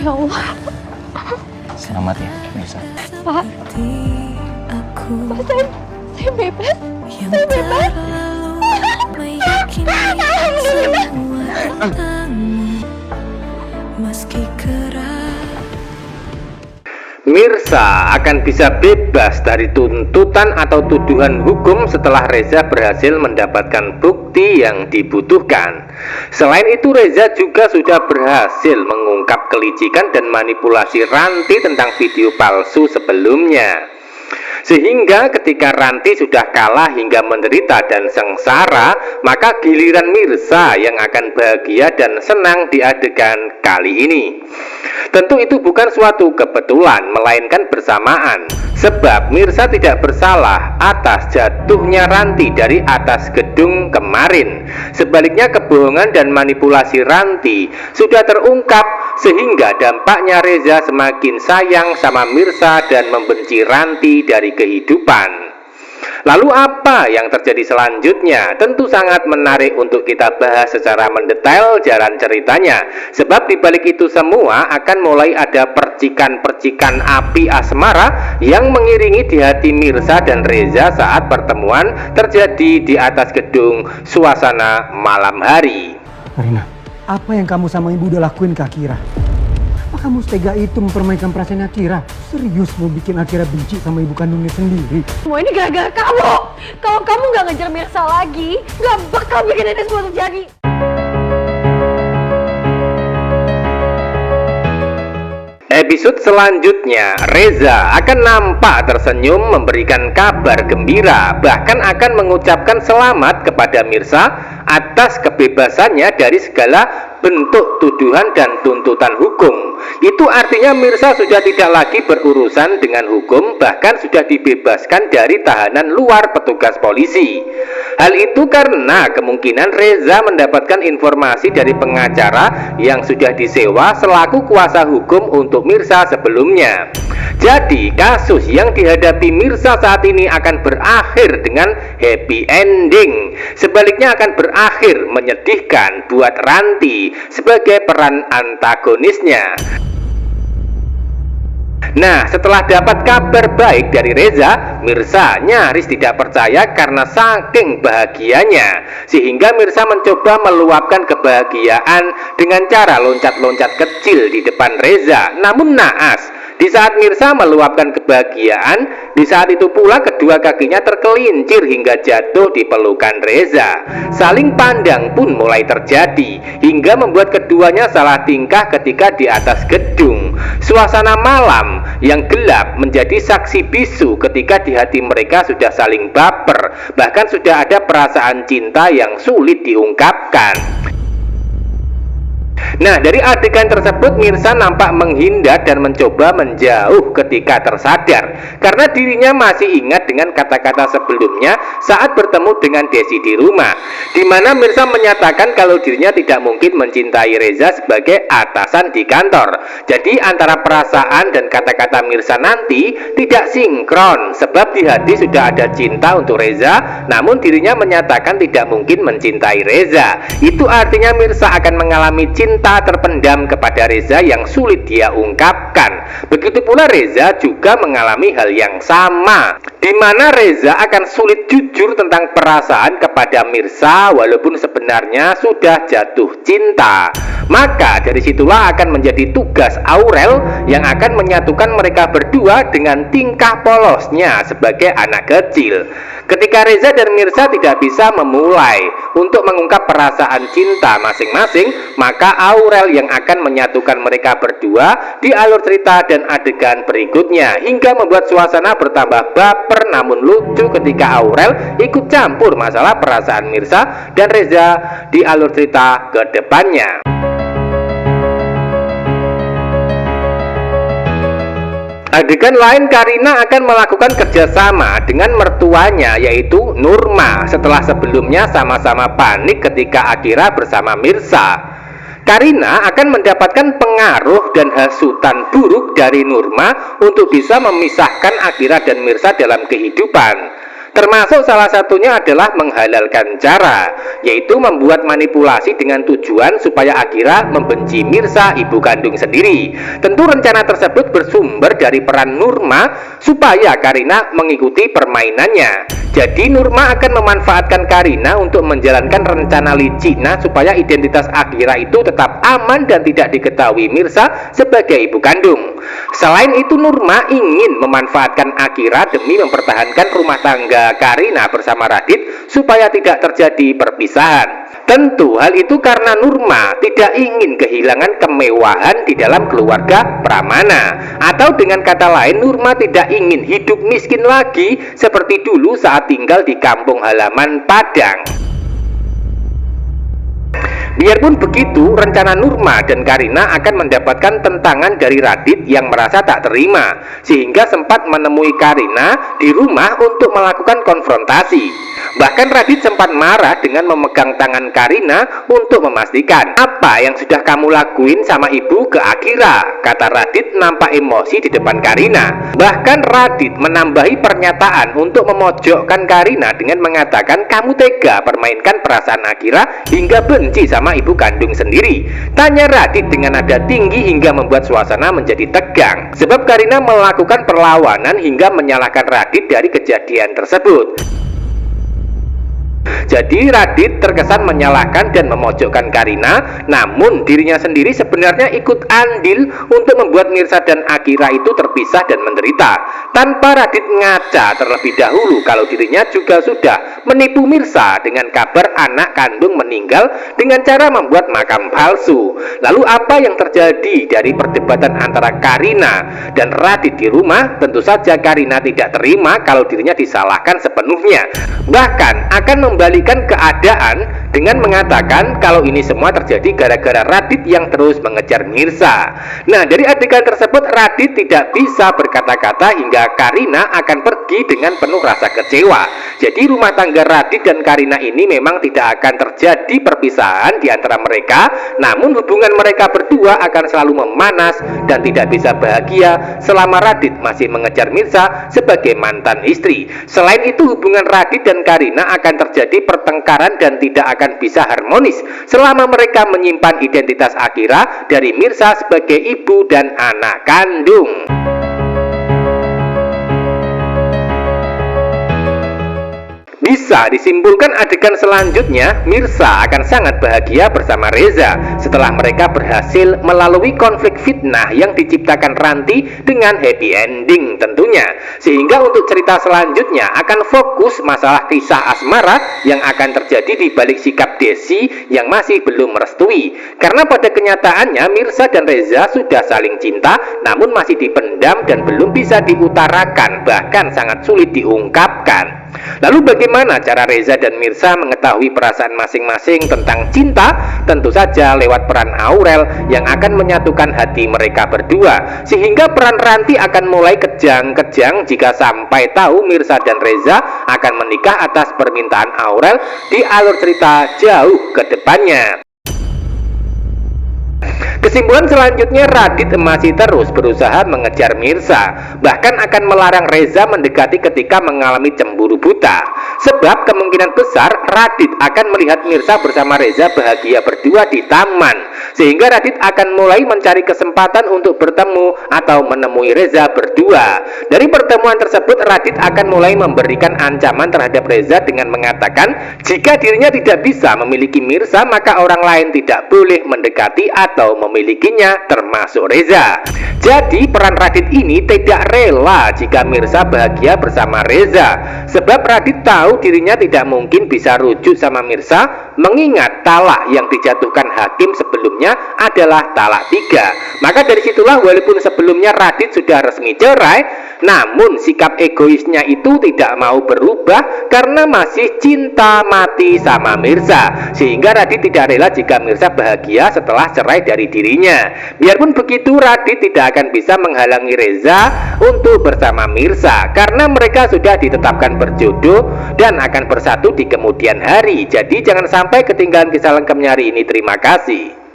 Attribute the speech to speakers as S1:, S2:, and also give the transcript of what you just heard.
S1: Ya Allah.
S2: Selamat ya, Mirsa.
S1: Pak, saya bebas. Saya bebas.
S3: Mirsa akan bisa bebas dari tuntutan atau tuduhan hukum setelah Reza berhasil mendapatkan bukti yang dibutuhkan. Selain itu, Reza juga sudah berhasil mengungkap kelicikan dan manipulasi Ranti tentang video palsu sebelumnya. Sehingga ketika Ranti sudah kalah hingga menderita dan sengsara, maka giliran Mirsa yang akan bahagia dan senang di adegan kali ini. Tentu itu bukan suatu kebetulan, melainkan bersamaan. Sebab Mirsa tidak bersalah atas jatuhnya Ranti dari atas gedung kemarin. Sebaliknya kebohongan dan manipulasi Ranti sudah terungkap, sehingga dampaknya Reza semakin sayang sama Mirsa dan membenci Ranti dari kehidupan. Lalu apa yang terjadi selanjutnya? Tentu sangat menarik untuk kita bahas secara mendetail jalan ceritanya. Sebab di balik itu semua akan mulai ada percikan-percikan api asmara yang mengiringi di hati Mirsa dan Reza saat pertemuan terjadi di atas gedung suasana malam hari.
S4: Karina, apa yang kamu sama ibu udah lakuin ke Akira? Apa kamu setega itu mempermainkan perasaan Akira? Serius mau bikin Akira benci sama ibu kandungnya sendiri?
S1: Semua ini gara-gara kamu. Kalau kamu nggak ngejar Mirsa lagi, nggak bakal bikin ini semua terjadi.
S3: Episode selanjutnya, Reza akan nampak tersenyum memberikan kabar gembira, bahkan akan mengucapkan selamat kepada Mirsa atas kebebasannya dari segala bentuk tuduhan dan tuntutan hukum. Itu artinya Mirsa sudah tidak lagi berurusan dengan hukum, bahkan sudah dibebaskan dari tahanan luar petugas polisi. Hal itu karena kemungkinan Reza mendapatkan informasi dari pengacara yang sudah disewa selaku kuasa hukum untuk Mirsa sebelumnya. Jadi kasus yang dihadapi Mirsa saat ini akan berakhir dengan happy ending. Sebaliknya akan berakhir menyedihkan buat Ranti sebagai peran antagonisnya. Nah, setelah dapat kabar baik dari Reza, Mirsa nyaris tidak percaya karena saking bahagianya. Sehingga Mirsa mencoba meluapkan kebahagiaan dengan cara loncat-loncat kecil di depan Reza. Namun naas, di saat Mirsa meluapkan kebahagiaan, di saat itu pula kedua kakinya tergelincir hingga jatuh di pelukan Reza. Saling pandang pun mulai terjadi, hingga membuat keduanya salah tingkah ketika di atas gedung. Suasana malam yang gelap menjadi saksi bisu ketika di hati mereka sudah saling baper. Bahkan sudah ada perasaan cinta yang sulit diungkapkan. Nah, dari adegan tersebut Mirsa nampak menghindar dan mencoba menjauh ketika tersadar, karena dirinya masih ingat dengan kata-kata sebelumnya saat bertemu dengan Desi di rumah, di mana Mirsa menyatakan kalau dirinya tidak mungkin mencintai Reza sebagai atasan di kantor. Jadi antara perasaan dan kata-kata Mirsa nanti tidak sinkron, sebab di hati sudah ada cinta untuk Reza, namun dirinya menyatakan tidak mungkin mencintai Reza. Itu artinya Mirsa akan mengalami cinta terpendam kepada Reza yang sulit dia ungkapkan. Begitu pula Reza juga mengalami hal yang sama, di mana Reza akan sulit jujur tentang perasaan kepada Mirsa walaupun sebenarnya sudah jatuh cinta. Maka dari situlah akan menjadi tugas Aurel yang akan menyatukan mereka berdua dengan tingkah polosnya sebagai anak kecil. Ketika Reza dan Mirsa tidak bisa memulai untuk mengungkap perasaan cinta masing-masing, maka Aurel yang akan menyatukan mereka berdua di alur cerita dan adegan berikutnya, hingga membuat suasana bertambah baper namun lucu ketika Aurel ikut campur masalah perasaan Mirsa dan Reza di alur cerita ke depannya. Adegan lain, Karina akan melakukan kerjasama dengan mertuanya yaitu Nurma setelah sebelumnya sama-sama panik ketika Akira bersama Mirsa. Karina akan mendapatkan pengaruh dan hasutan buruk dari Nurma untuk bisa memisahkan Akira dan Mirsa dalam kehidupan. Termasuk salah satunya adalah menghalalkan cara, yaitu membuat manipulasi dengan tujuan supaya Akira membenci Mirza, ibu kandung sendiri. Tentu rencana tersebut bersumber dari peran Nurma supaya Karina mengikuti permainannya. Jadi Nurma akan memanfaatkan Karina untuk menjalankan rencana liciknya supaya identitas Akira itu tetap aman dan tidak diketahui Mirza sebagai ibu kandung. Selain itu Nurma ingin memanfaatkan Akira demi mempertahankan rumah tangga Karina bersama Radit supaya tidak terjadi perpisahan. Tentu hal itu karena Nurma tidak ingin kehilangan kemewahan di dalam keluarga Pramana. Atau dengan kata lain, Nurma tidak ingin hidup miskin lagi seperti dulu saat tinggal di kampung halaman Padang. Biarpun begitu, rencana Nurma dan Karina akan mendapatkan tentangan dari Radit yang merasa tak terima, sehingga sempat menemui Karina di rumah untuk melakukan konfrontasi. Bahkan Radit sempat marah dengan memegang tangan Karina untuk memastikan, "Apa yang sudah kamu lakuin sama ibu ke Akira?" kata Radit nampak emosi di depan Karina. Bahkan Radit menambahi pernyataan untuk memojokkan Karina dengan mengatakan, "Kamu tega permainkan perasaan Akira hingga benci sama ibu kandung sendiri?" tanya Radit dengan nada tinggi hingga membuat suasana menjadi tegang. Sebab Karina melakukan perlawanan hingga menyalahkan Radit dari kejadian tersebut. Jadi Radit terkesan menyalahkan dan memojokkan Karina, namun dirinya sendiri sebenarnya ikut andil untuk membuat Mirza dan Akira itu terpisah dan menderita, tanpa Radit ngaca terlebih dahulu kalau dirinya juga sudah menipu Mirza dengan kabar anak kandung meninggal dengan cara membuat makam palsu. Lalu apa yang terjadi dari perdebatan antara Karina dan Radit di rumah? Tentu saja Karina tidak terima kalau dirinya disalahkan sepenuhnya, bahkan akan membalikan keadaan dengan mengatakan kalau ini semua terjadi gara-gara Radit yang terus mengejar Mirza. Nah, dari adegan tersebut Radit tidak bisa berkata-kata hingga Karina akan pergi dengan penuh rasa kecewa. Jadi rumah tangga Radit dan Karina ini memang tidak akan terjadi perpisahan di antara mereka, namun hubungan mereka berdua akan selalu memanas dan tidak bisa bahagia selama Radit masih mengejar Mirza sebagai mantan istri. Selain itu hubungan Radit dan Karina akan terjadi pertengkaran dan tidak akan bisa harmonis selama mereka menyimpan identitas Akira dari Mirza sebagai ibu dan anak kandung. Bisa disimpulkan adegan selanjutnya, Mirza akan sangat bahagia bersama Reza setelah mereka berhasil melalui konflik fitnah yang diciptakan Ranti dengan happy ending tentunya. Sehingga untuk cerita selanjutnya akan fokus masalah kisah asmara yang akan terjadi di balik sikap Desi yang masih belum merestui. Karena pada kenyataannya Mirza dan Reza sudah saling cinta namun masih dipendam dan belum bisa diutarakan, bahkan sangat sulit diungkapkan. Lalu bagaimana cara Reza dan Mirza mengetahui perasaan masing-masing tentang cinta? Tentu saja lewat peran Aurel yang akan menyatukan hati mereka berdua. Sehingga peran Ranti akan mulai kejang-kejang jika sampai tahu Mirza dan Reza akan menikah atas permintaan Aurel di alur cerita jauh ke depannya. Kesimpulan selanjutnya, Radit masih terus berusaha mengejar Mirza, bahkan akan melarang Reza mendekati ketika mengalami cemburu buta. Sebab kemungkinan besar Radit akan melihat Mirza bersama Reza bahagia berdua di taman, sehingga Radit akan mulai mencari kesempatan untuk bertemu atau menemui Reza berdua. Dari pertemuan tersebut Radit akan mulai memberikan ancaman terhadap Reza dengan mengatakan jika dirinya tidak bisa memiliki Mirza maka orang lain tidak boleh mendekati atau memilikinya, termasuk Reza. Jadi peran Radit ini tidak rela jika Mirza bahagia bersama Reza, sebab Radit tahu dirinya tidak mungkin bisa rujuk sama Mirza, mengingat talak yang dijatuhkan hakim sebelumnya adalah talak 3. Maka dari situlah walaupun sebelumnya Radit sudah resmi cerai, namun sikap egoisnya itu tidak mau berubah karena masih cinta mati sama Mirza, sehingga Radit tidak rela jika Mirza bahagia setelah cerai dari dirinya. Biarpun begitu, Radit tidak akan bisa menghalangi Reza untuk bersama Mirza karena mereka sudah ditetapkan berjodoh dan akan bersatu di kemudian hari. Jadi jangan sampai ketinggalan kisah lengkapnya hari ini. Terima kasih.